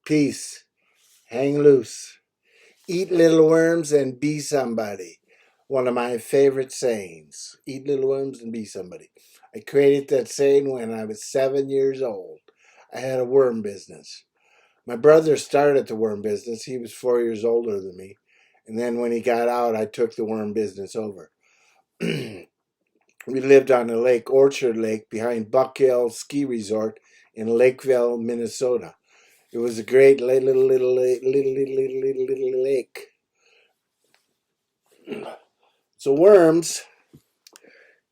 Peace. Hang loose. Eat little worms and be somebody. One of my favorite sayings. Eat little worms and be somebody. I created that saying when I was 7 years old. I had a worm business. My brother started the worm business. He was 4 years older than me. And then when he got out, I took the worm business over. We lived on the lake, Orchard Lake, behind Buck Hill Ski Resort in Lakeville, Minnesota. It was a great little lake. So worms,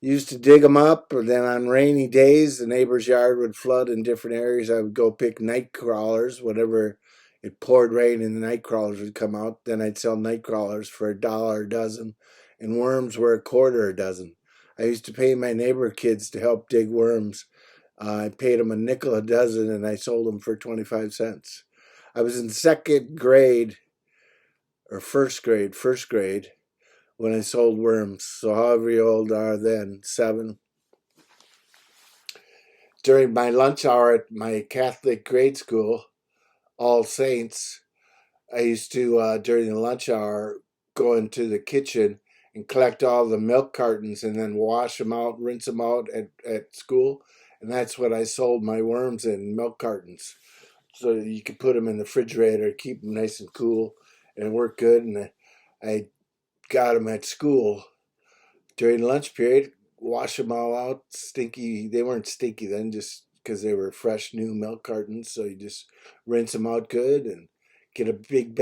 used to dig them up, and then on rainy days, the neighbor's yard would flood in different areas. I would go pick night crawlers. Whenever it poured rain and the night crawlers would come out, then I'd sell night crawlers for $1 a dozen, and worms were $0.25 a dozen. I used to pay my neighbor kids to help dig worms. I paid them $0.05 a dozen, and I sold them for 25 cents. I was in second grade, or first grade, when I sold worms. So however old are then, 7. During my lunch hour at my Catholic grade school, All Saints, I used to, during the lunch hour, go into the kitchen and collect all the milk cartons and then wash them out, rinse them out at school. And that's what I sold my worms in, milk cartons. So you could put them in the refrigerator, keep them nice and cool, and work good. And I got them at school during lunch period, wash them all out. Stinky, they weren't stinky then, just because they were fresh new milk cartons. So you just rinse them out good and get a big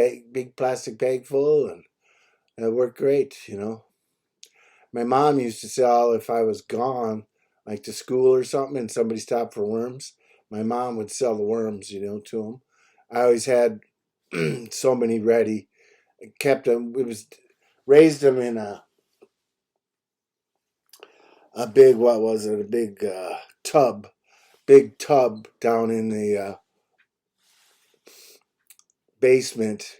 plastic bag full, and it worked great. My mom used to sell, if I was gone, like to school or something, and somebody stopped for worms, my mom would sell the worms, to them. I always had so many ready. I kept them. Raised them in a big, what was it? A big tub down in the basement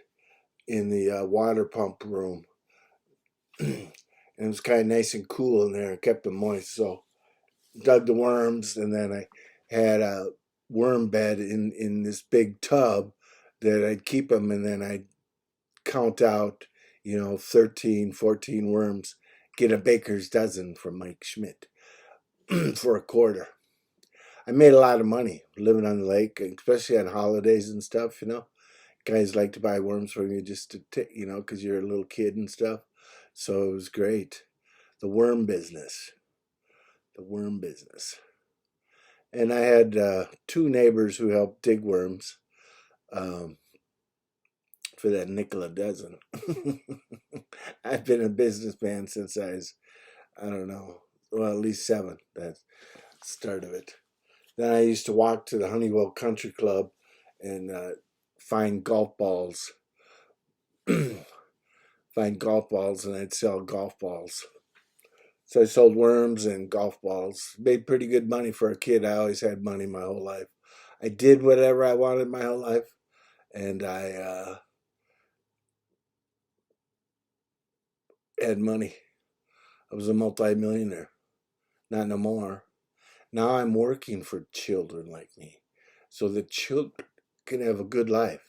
in the water pump room. And it was kind of nice and cool in there and kept them moist. So dug the worms, and then I had a worm bed in this big tub that I'd keep them, and then I'd count out, 13, 14 worms, get a baker's dozen from Mike Schmidt for $0.25. I made a lot of money living on the lake, especially on holidays and stuff. Guys like to buy worms from you just because you're a little kid and stuff. So it was great. The worm business. The worm business. And I had 2 neighbors who helped dig worms for that nickel a dozen. I've been a businessman since I don't know, well, at least 7. That's the start of it. Then I used to walk to the Honeywell Country Club and find golf balls. Find golf balls, and I'd sell golf balls. So I sold worms and golf balls. Made pretty good money for a kid. I always had money my whole life. I did whatever I wanted my whole life, and I had money. I was a multimillionaire. Not no more. Now I'm working for children like me, so that children can have a good life,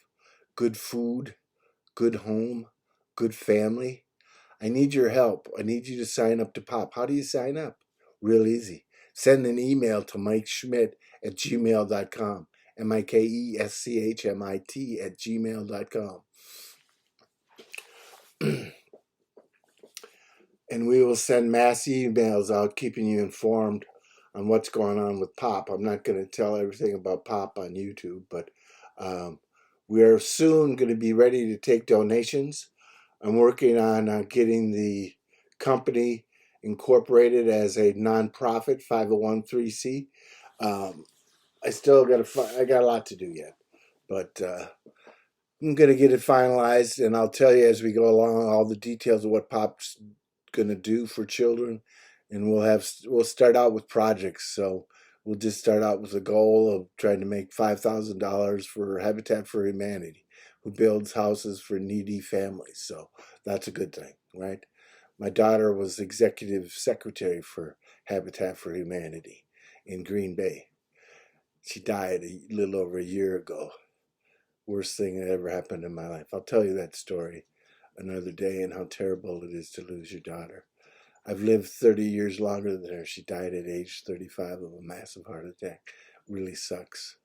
good food, good home, good family. I need your help. I need you to sign up to POP. How do you sign up? Real easy. Send an email to MikeSchmidt@gmail.com. MikeSchmidt@gmail.com. And we will send mass emails out keeping you informed on what's going on with POP. I'm not going to tell everything about POP on YouTube, but we are soon going to be ready to take donations. I'm working on getting the company incorporated as a nonprofit 501(c). I got a lot to do yet, but I'm going to get it finalized, and I'll tell you as we go along all the details of what POP's going to do for children, and we'll start out with projects. So we'll just start out with the goal of trying to make $5,000 for Habitat for Humanity, who builds houses for needy families. So that's a good thing, right? My daughter was executive secretary for Habitat for Humanity in Green Bay. She died a little over a year ago. worst thing that ever happened in my life. I'll tell you that story another day and how terrible it is to lose your daughter. I've lived 30 years longer than her. She died at age 35 of a massive heart attack. Really sucks.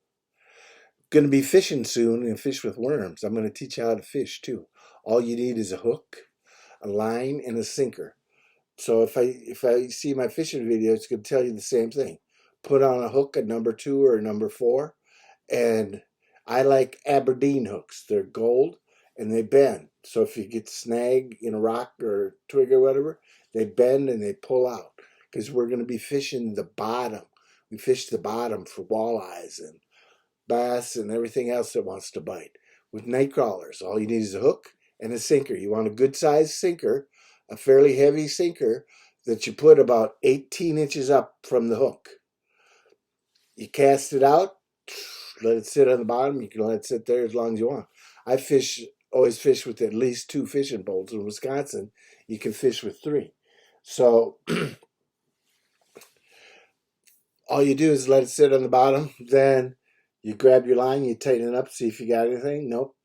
Going to be fishing soon and fish with worms. I'm going to teach you how to fish too. All you need is a hook, a line, and a sinker. So if I see my fishing video, it's going to tell you the same thing. Put on a hook, a number 2 or a number 4, and I like Aberdeen hooks. They're gold and they bend. So if you get snag in a rock or a twig or whatever, they bend and they pull out. Because we're going to be fishing the bottom. We fish the bottom for walleyes and bass and everything else that wants to bite. With night crawlers, all you need is a hook and a sinker. You want a good sized sinker, a fairly heavy sinker that you put about 18 inches up from the hook. You cast it out, let it sit on the bottom. You can let it sit there as long as you want. I always fish with at least 2 fishing poles. In Wisconsin, you can fish with 3. So all you do is let it sit on the bottom. Then you grab your line, you tighten it up, see if you got anything. Nope.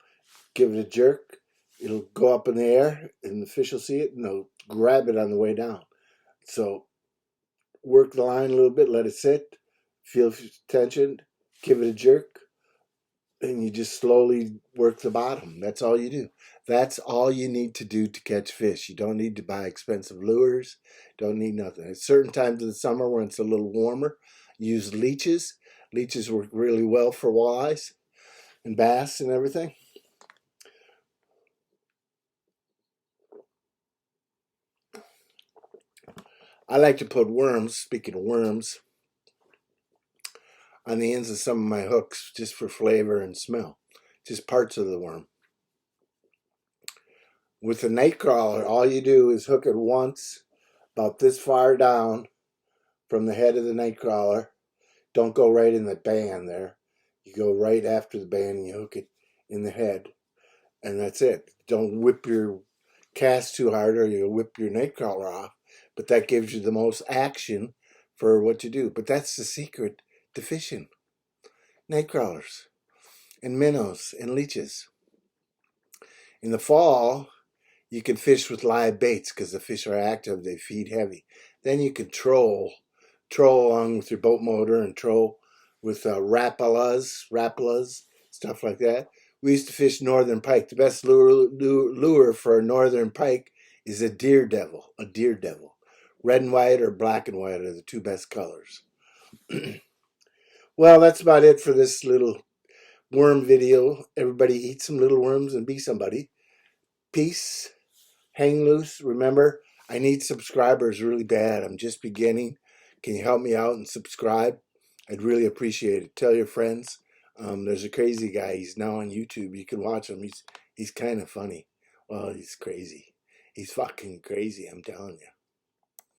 Give it a jerk. It'll go up in the air, and the fish will see it, and they'll grab it on the way down. So work the line a little bit, let it sit, feel tension, give it a jerk, and you just slowly work the bottom. That's all you do. That's all you need to do to catch fish. You don't need to buy expensive lures. Don't need nothing. At certain times of the summer when it's a little warmer, use leeches. Leeches work really well for walleyes and bass and everything. I like to put worms, speaking of worms, on the ends of some of my hooks just for flavor and smell. Just parts of the worm. With a night crawler, all you do is hook it once, about this far down from the head of the night crawler. Don't go right in the band there. You go right after the band and you hook it in the head. And that's it. Don't whip your cast too hard or you'll whip your night crawler off. But that gives you the most action for what you do. But that's the secret to fishing. Night crawlers and minnows and leeches. In the fall, you can fish with live baits because the fish are active. They feed heavy. Then you can troll along with your boat motor and troll with rapalas, stuff like that. We used to fish northern pike. The best lure for a northern pike is a deer devil. Red and white or black and white are the 2 best colors. Well, that's about it for this little worm video. Everybody eat some little worms and be somebody. Peace. Hang loose. Remember, I need subscribers really bad. I'm just beginning. Can you help me out and subscribe? I'd really appreciate it. Tell your friends. There's a crazy guy. He's now on YouTube. You can watch him. He's kind of funny. Well, he's crazy. He's fucking crazy, I'm telling you.